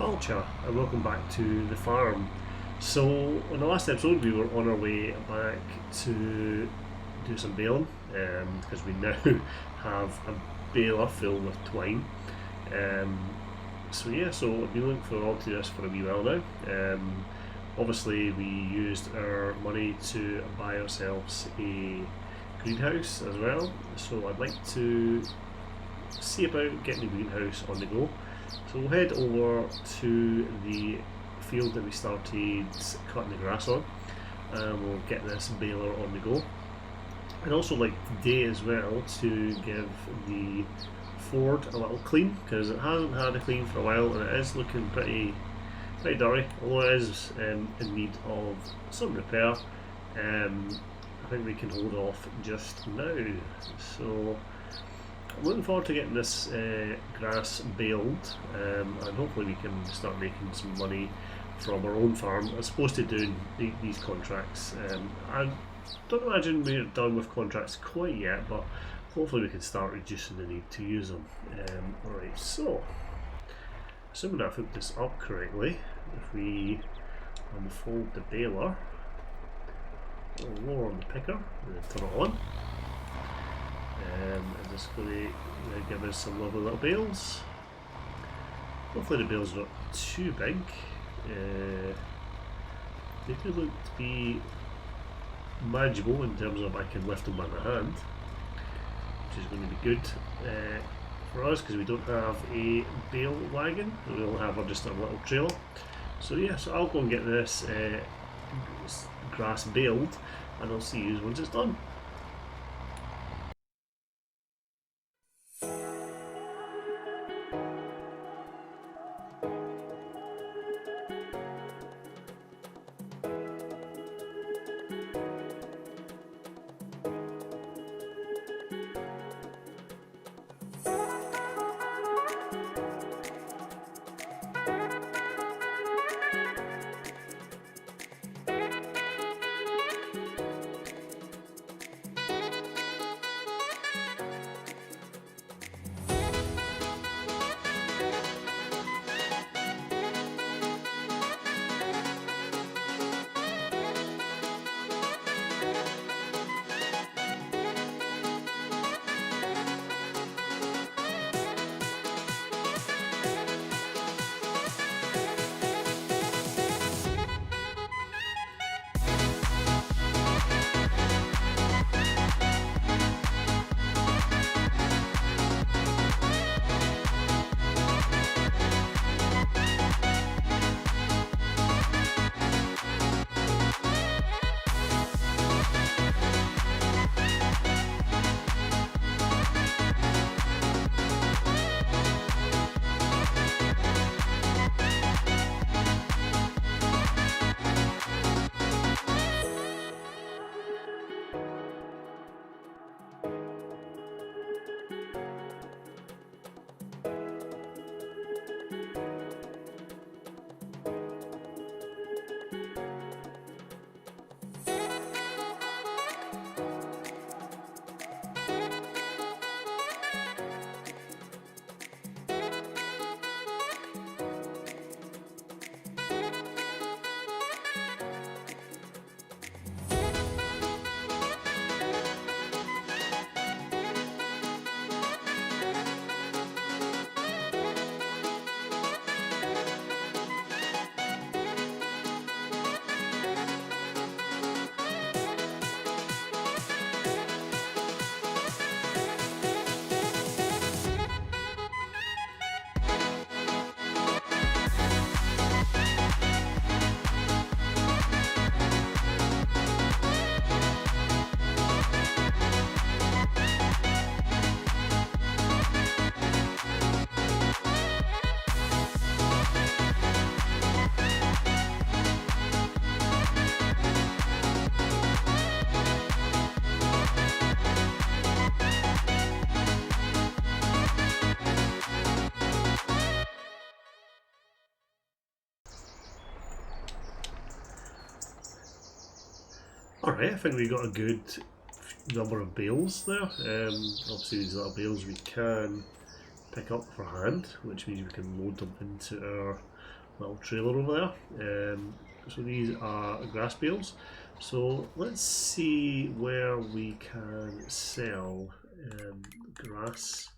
Culture and welcome back to the farm. So in the last episode we were on our way back to do some baling because we now have a baler filled with twine. So I've been looking forward to this for a wee while now. Obviously we used our money to buy ourselves a greenhouse as well, so I'd like to see about getting the greenhouse on the go. So we'll head over to the field that we started cutting the grass on, and we'll get this baler on the go. I'd also like today as well to give the Ford a little clean, because it hasn't had a clean for a while and it is looking pretty dirty, although it is in need of some repair. I think we can hold off just now. So I'm looking forward to getting this grass baled, and hopefully we can start making some money from our own farm as opposed to doing these contracts. I don't imagine we're done with contracts quite yet, but hopefully we can start reducing the need to use them. Alright, so assuming I've hooked this up correctly, if we unfold the baler, we'll lower on the picker and then turn it on. And it's going to give us some lovely little bales. Hopefully the bales are not too big. They do look to be manageable in terms of I can lift them by my hand, which is going to be good for us because we don't have a bale wagon. We only have just a little trailer. So yeah, so I'll go and get this grass baled and I'll see you once it's done. Alright, I think we got a good number of bales there. Obviously these little bales we can pick up for hand, which means we can load them into our little trailer over there. So these are grass bales. So let's see where we can sell grass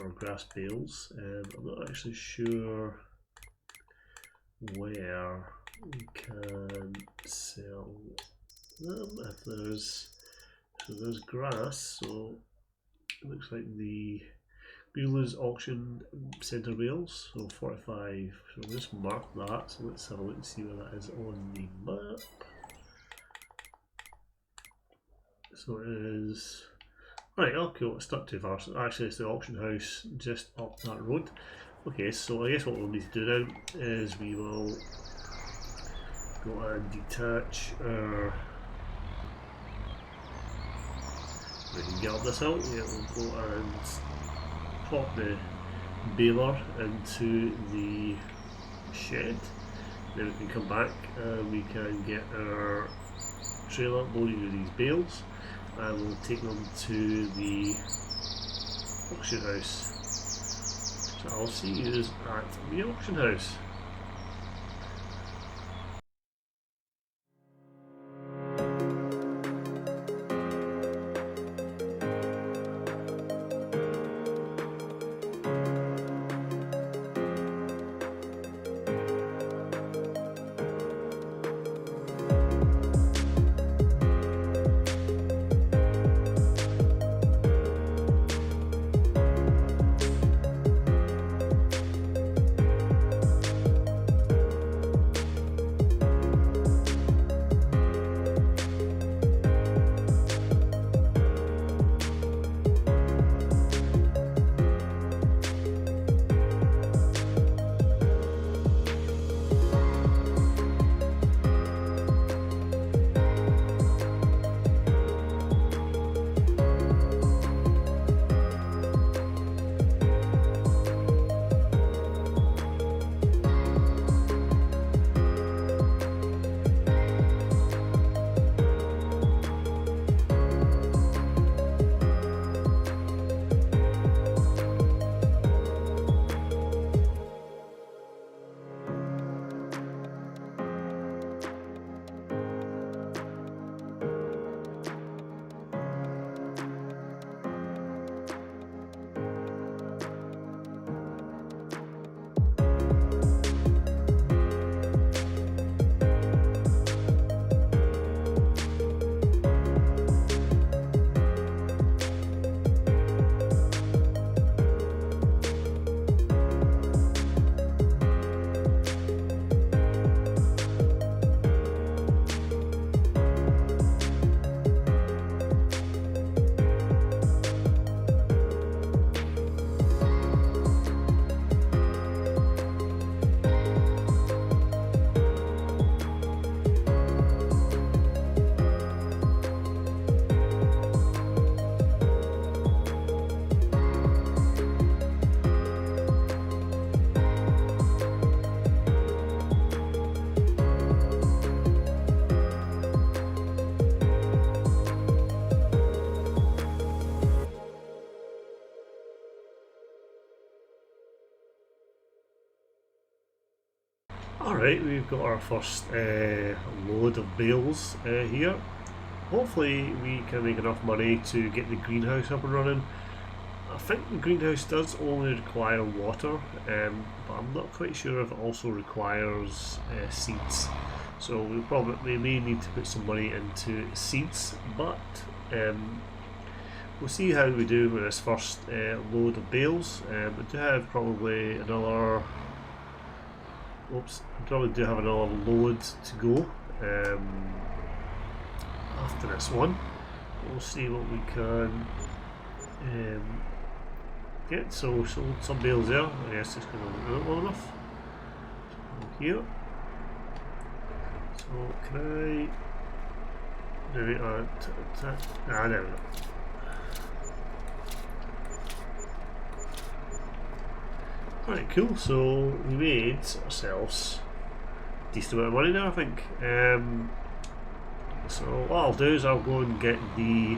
or grass bales. I'm not actually sure where we can sell them. If there's grass, so it looks like the Bales auction centre bales, so 45. So we'll just mark that. So let's have a look and see where that is on the map. So it is right. Oh, cool. It's not too far. So actually, it's the auction house just up that road. Okay, so I guess what we'll need to do now is we will go and detach our. We can get up this hill. Yeah, we'll go and pop the baler into the shed. Then we can come back and we can get our trailer loaded with these bales, and we'll take them to the auction house. So I'll see you at the auction house. Alright, we've got our first load of bales here. Hopefully we can make enough money to get the greenhouse up and running. I think the greenhouse does only require water, but I'm not quite sure if it also requires seeds. So we may need to put some money into seeds, but we'll see how we do with this first load of bales. We do have probably another. Oops, we probably do have another load to go after this one. We'll see what we can get. So sold some bales there. I guess it's going to look well enough. So here. So can I do it? There we go. Alright, cool. So we made ourselves a decent amount of money now, I think. So what I'll do is I'll go and get the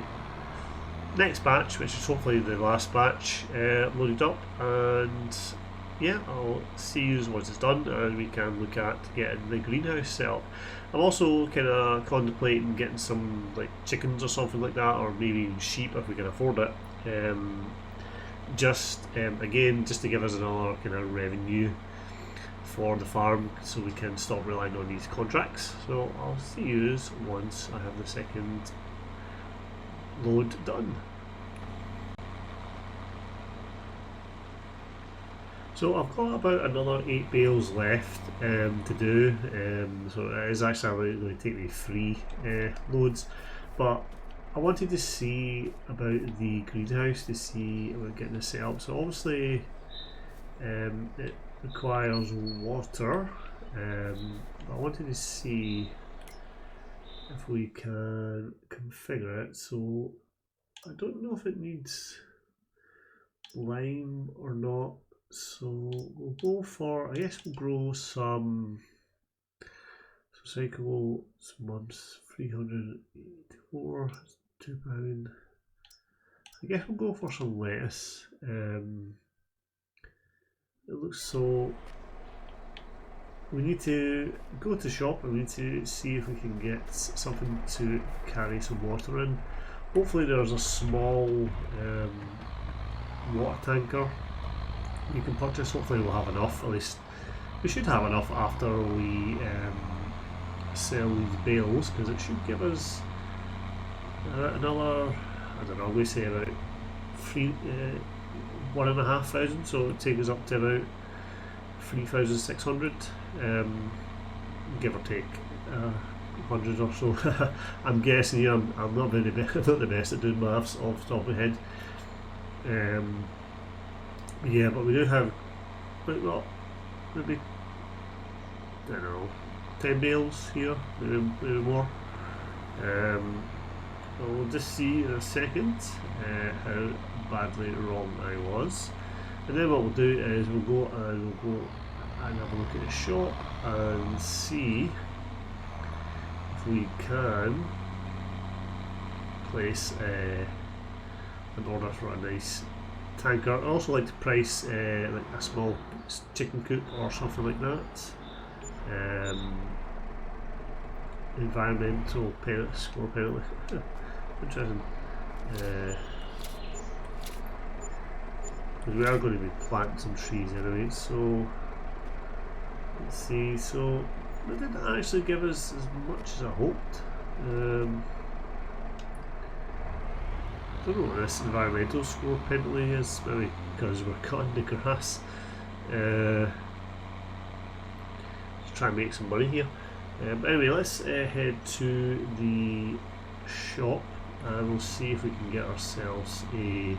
next batch, which is hopefully the last batch, loaded up, and yeah, I'll see you once it's done, and we can look at getting the greenhouse set up. I'm also kind of contemplating getting some like chickens or something like that, or maybe even sheep if we can afford it. Again, just to give us another kind of revenue for the farm, so we can stop relying on these contracts. So I'll see you once I have the second load done. So I've got about another 8 bales left to do, so it is actually going to take me 3 loads, but I wanted to see about the greenhouse to see about getting this set up. So obviously it requires water, but I wanted to see if we can configure it. So I don't know if it needs lime or not. So we'll go for, I guess we'll grow some, so cycle some months, 384, £2. I guess we'll go for some lettuce. It looks so, we need to go to the shop and we need to see if we can get something to carry some water in. Hopefully there's a small water tanker you can purchase. Hopefully we'll have enough, at least we should have enough after we sell these bales, because it should give us another, I don't know, we say about 1,500, so it would take us up to about 3,600, give or take 100 or so. I'm guessing here, I'm not not the best at doing maths off the top of my head. Yeah, but we do have quite a lot, maybe, I don't know, 10 bales here, maybe more. We'll just see in a second how badly wrong I was, and then what we'll do is we'll go and have a look at the shop and see if we can place an order for a nice tanker. I also like to price like a small chicken coop or something like that. Environmental score penalty. Interesting. Because we are going to be planting some trees anyway, so let's see. So it didn't actually give us as much as I hoped. I don't know what this environmental score penalty is, maybe because we're cutting the grass. Let's try and make some money here. But anyway, let's head to the shop and we'll see if we can get ourselves a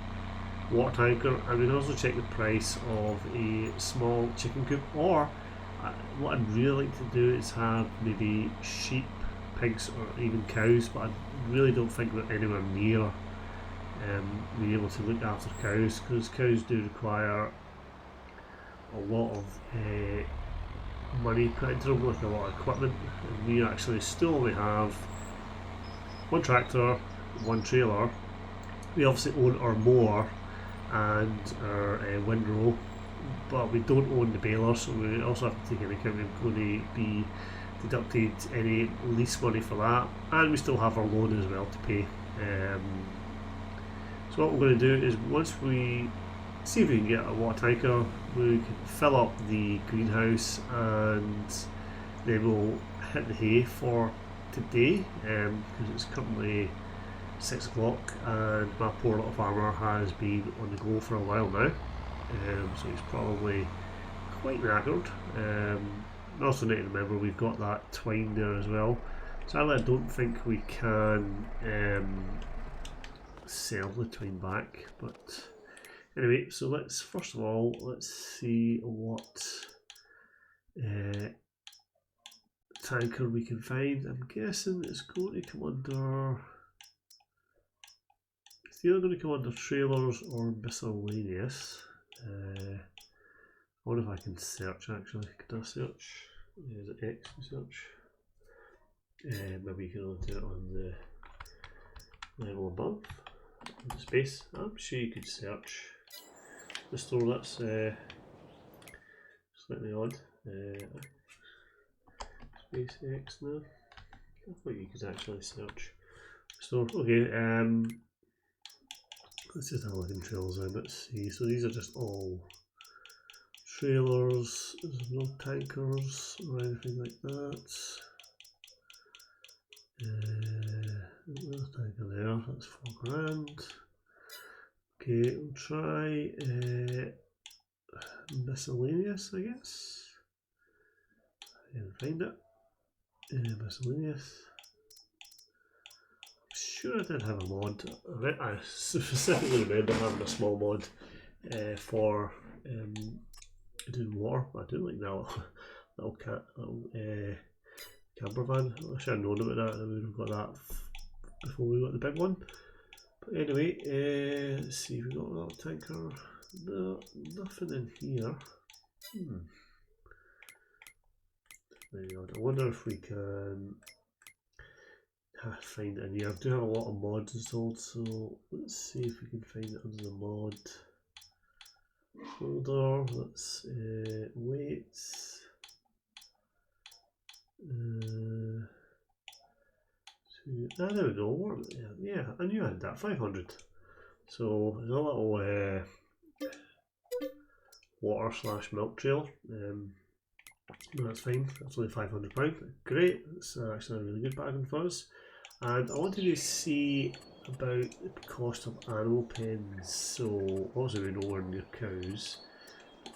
water tanker, and we can also check the price of a small chicken coop, or what I'd really like to do is have maybe sheep, pigs or even cows, but I really don't think we're anywhere near being able to look after cows, because cows do require a lot of money put into them, with a lot of equipment, and we actually still only have one tractor, one trailer. We obviously own our mower and our windrow, but we don't own the baler, so we also have to take into account we're going to be deducted any lease money for that, and we still have our loan as well to pay. So what we're going to do is, once we see if we can get a water tanker, we can fill up the greenhouse and then we'll hit the hay for today, because it's currently 6 o'clock and my poor little farmer has been on the go for a while now, so he's probably quite knackered. Also need to remember we've got that twine there as well, so I don't think we can sell the twine back, but anyway, so let's first of all see what tanker we can find. I'm guessing it's going to come under, it's either going to come under trailers or miscellaneous. I wonder if I can search actually. Can I search? Is it X to search? Maybe you can only do it on the level above, the space. I'm sure you could search the store. Let's slightly odd. SpaceX now. I thought you could actually search store. Okay, let's just have a look in trailers then. Let's see. So these are just all trailers. There's no tankers or anything like that. There's a tanker there. That's £4,000. Okay, we'll try miscellaneous, I guess. I can find it. Miscellaneous. Sure, I did have a mod. I specifically remember having a small mod for doing water. I do like that little camper van. I wish I'd known about that. I would have got that before we got the big one. But anyway, let's see if we got a little tanker. No, nothing in here. Very odd. I wonder if we can find it in here. I do have a lot of mods installed, so let's see if we can find it under the mod folder. Let's weights. There we go. Yeah, I knew I had that. 500. So there's a little water / milk trailer. That's fine. That's only £500. Great. It's actually a really good bargain for us. And I wanted to see about the cost of animal pens. So obviously we know we're near cows.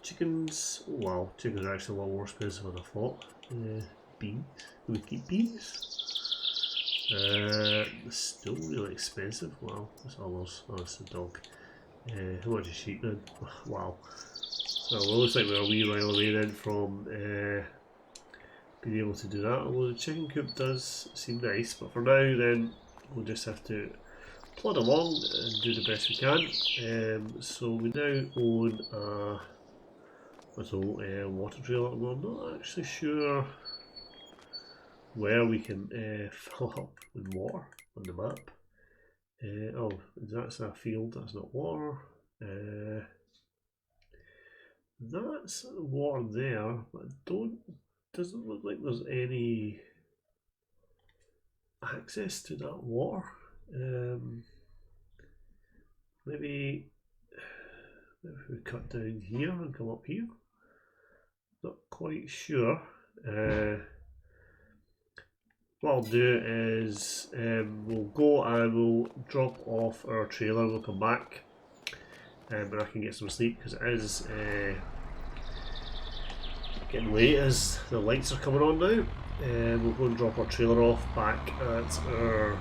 Chickens. Oh wow, chickens are actually a lot more expensive than I thought. Beans. Do we keep beans? Still really expensive. Wow, that's almost. Oh, that's a dog. How much is sheep then? Wow. So it looks like we're a wee while away then from being able to do that. Although the chicken coop does seem nice, but for now then we'll just have to plod along and do the best we can. So we now own a little water trailer. I'm not actually sure where we can fill up with water on the map. Oh, that's a field, that's not water. That's water there, but doesn't look like there's any access to that water. Maybe if we cut down here and come up here. Not quite sure. What I'll do is we'll go and we'll drop off our trailer. We'll come back and I can get some sleep because it is getting late as the lights are coming on now. We'll go and drop our trailer off back at our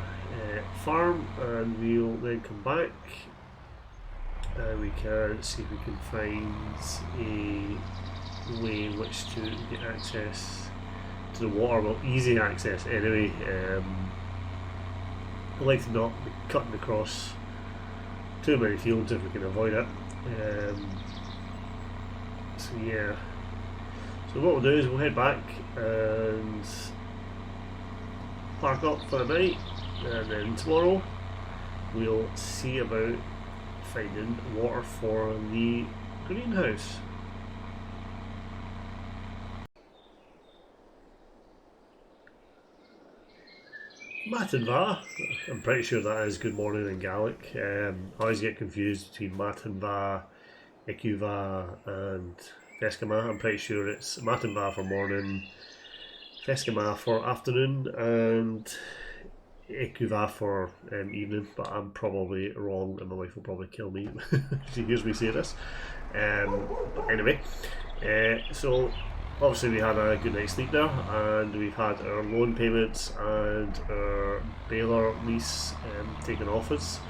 farm and we'll then come back and we can see if we can find a way in which to get access to the water. Well, easy access anyway. I like to not be cutting across too many fields if we can avoid it. So yeah. So what we'll do is we'll head back and park up for the night, and then tomorrow we'll see about finding water for the greenhouse. Matinva, I'm pretty sure that is good morning in Gaelic. I always get confused between Matinva, Ikuva and Feskama. I'm pretty sure it's Matinva for morning, Feskama for afternoon and Ikuva for evening, but I'm probably wrong and my wife will probably kill me if she hears me say this. But anyway, so obviously we had a good night's sleep there and we've had our loan payments and our baler lease taken off us.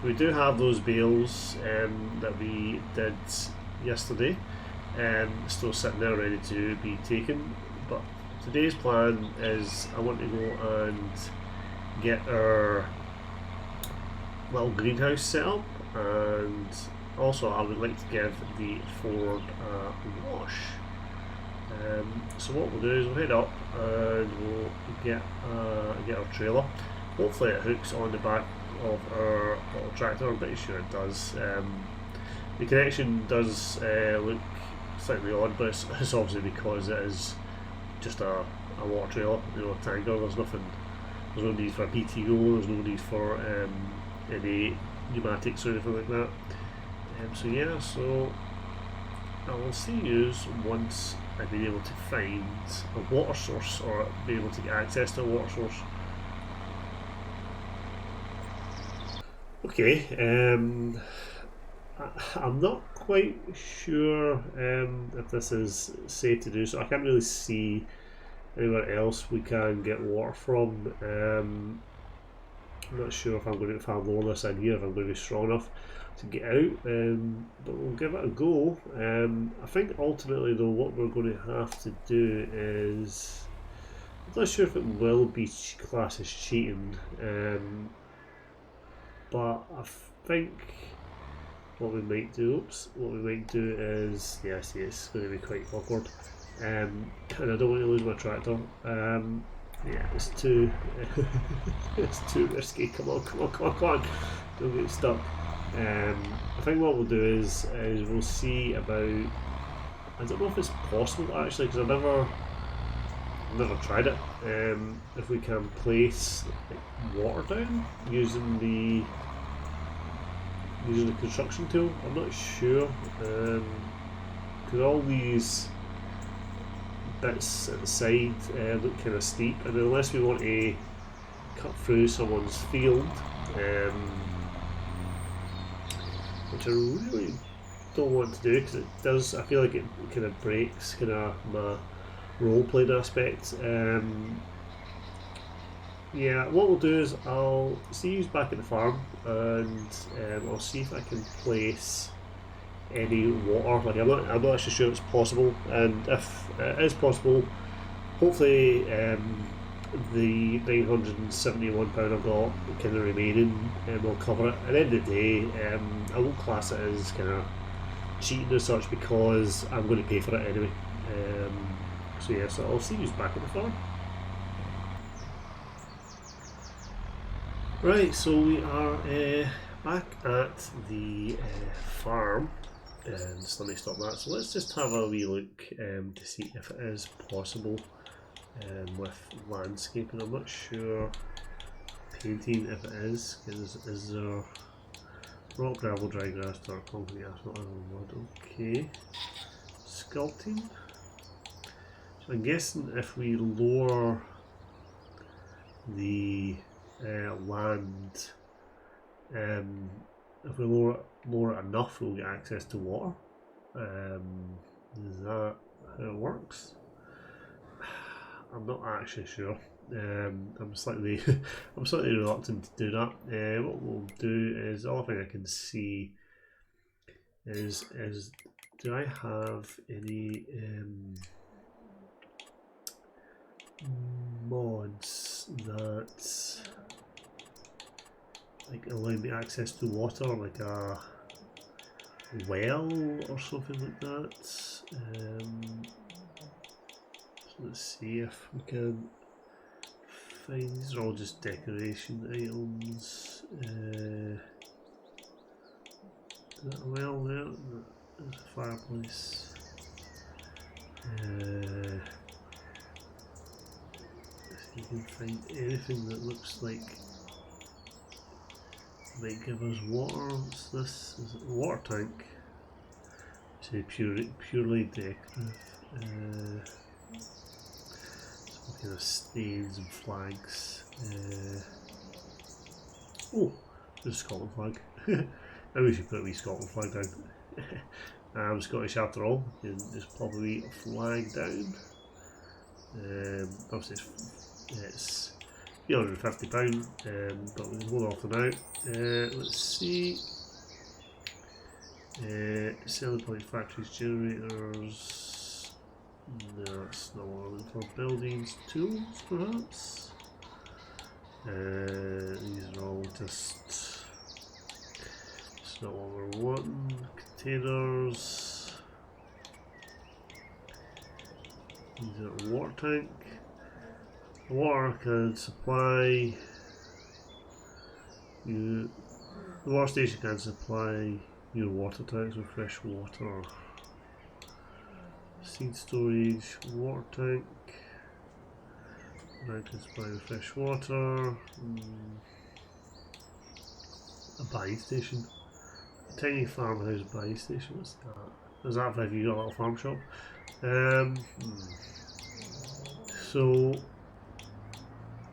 We do have those bales that we did yesterday still sitting there ready to be taken, but today's plan is I want to go and get our little greenhouse set up, and also I would like to give the Ford a wash. So what we'll do is we'll head up and we'll get our trailer. Hopefully it hooks on the back of our little tractor. I'm pretty sure it does. The connection does look slightly odd, but it's obviously because it is just a water trailer, a tanker. There's no need for a PTO, there's no need for any pneumatics or anything like that. So yeah, so I will see you once I've been able to find a water source or be able to get access to a water source. Okay, I'm not quite sure if this is safe to do, so I can't really see anywhere else we can get water from. I'm not sure if if I lower this in here, if I'm going to be strong enough to get out, but we'll give it a go. I think ultimately though what we're going to have to do is, I'm not sure if it will be classed as cheating, but I think what we might do is, yeah, see, it's going to be quite awkward, and I don't want to lose my tractor. Yeah, it's too it's too risky. Come on, don't get stuck. I think what we'll do is we'll see about, I don't know if it's possible actually, because I've never tried it, if we can place water down using the construction tool. I'm not sure, because all these bits at the side look kind of steep, and unless we want to cut through someone's field, which I really don't want to do, because it does, I feel like it kind of breaks kind of my role playing aspect. Yeah, what we'll do is I'll see you back at the farm, and I'll see if I can place any water. Like I'm not actually sure it's possible, and if it is possible, hopefully the £971 I've got kind of remaining will cover it. At the end of the day, I won't class it as kind of cheating as such, because I'm going to pay for it anyway. So yeah, so I'll see you back at the farm. Right, so we are back at the farm, and just let me stop that. So let's just have a wee look to see if it is possible with landscaping. I'm not sure painting if it is, because is there rock, gravel, dry grass, dark concrete, asphalt, and wood. Okay, sculpting. So I'm guessing if we lower the land, if we lower it enough, we'll get access to water. Is that how it works? I'm not actually sure. I'm slightly reluctant to do that. What we'll do is, the only thing I can see is do I have any mods that like allow me access to water, like a well or something like that? So let's see if we can find. These are all just decoration items. Is that a well there? There's a fireplace. If you can find anything that looks like might give us water. What's this? Is it a water tank? Say purely decorative. Some kind of stains and flags. Oh, there's a Scotland flag. Maybe we should put a wee Scotland flag down. I'm Scottish after all. You can just pop a wee flag down. Obviously it's £350, but we can hold off for now. Let's see. Selling point, factories, generators. No, that's not what I'm looking for. Buildings, tools, perhaps. These are all just. It's not what we're wanting. Containers. These are a water tank. Water can supply you. The water station can supply your water tanks with fresh water. seed storage, water tank, mountain supply of fresh water, a buying station, a tiny farmhouse buying station. What's that? Is that if you got a little farm shop? So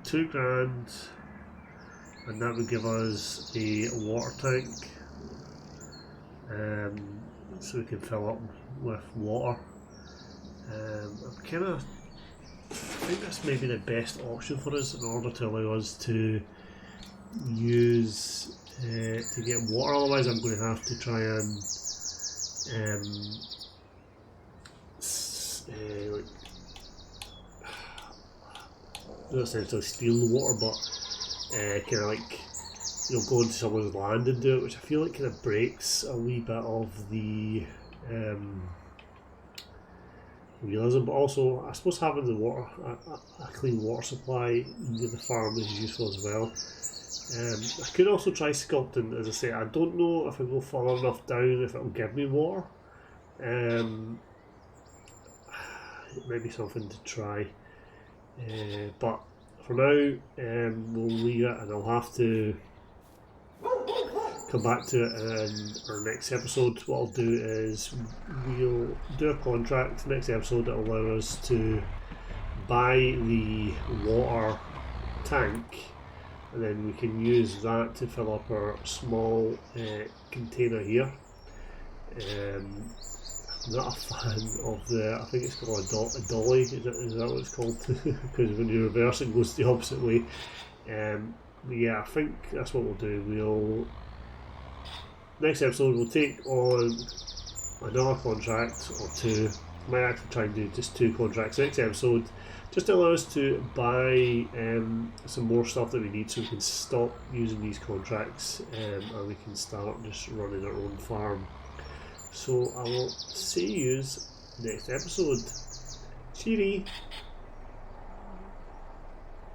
£2,000, and that would give us a water tank, so we can fill up with water. I think that's maybe the best option for us in order to allow us to use to get water. Otherwise, I'm going to have to try and like, not essentially steal the water, but kind of like, you know, go into someone's land and do it, which I feel like kind of breaks a wee bit of the realism. But also, I suppose having the water, a clean water supply near the farm is useful as well. I could also try sculpting. As I say, I don't know if I go far enough down if it'll give me water. It might be something to try. But for now, we'll leave it, and I'll have to come back to it in our next episode. What I'll do is we'll do a contract next episode that will allow us to buy the water tank, and then we can use that to fill up our small container here. I'm not a fan of the, I think it's called a dolly, is that what it's called? Because when you reverse it goes the opposite way. But yeah, I think that's what we'll do. Next episode we'll take on another contract or two. Might actually try and do just 2 contracts next episode, just to allow us to buy some more stuff that we need, so we can stop using these contracts and we can start just running our own farm. So I will see you next episode. Cheery!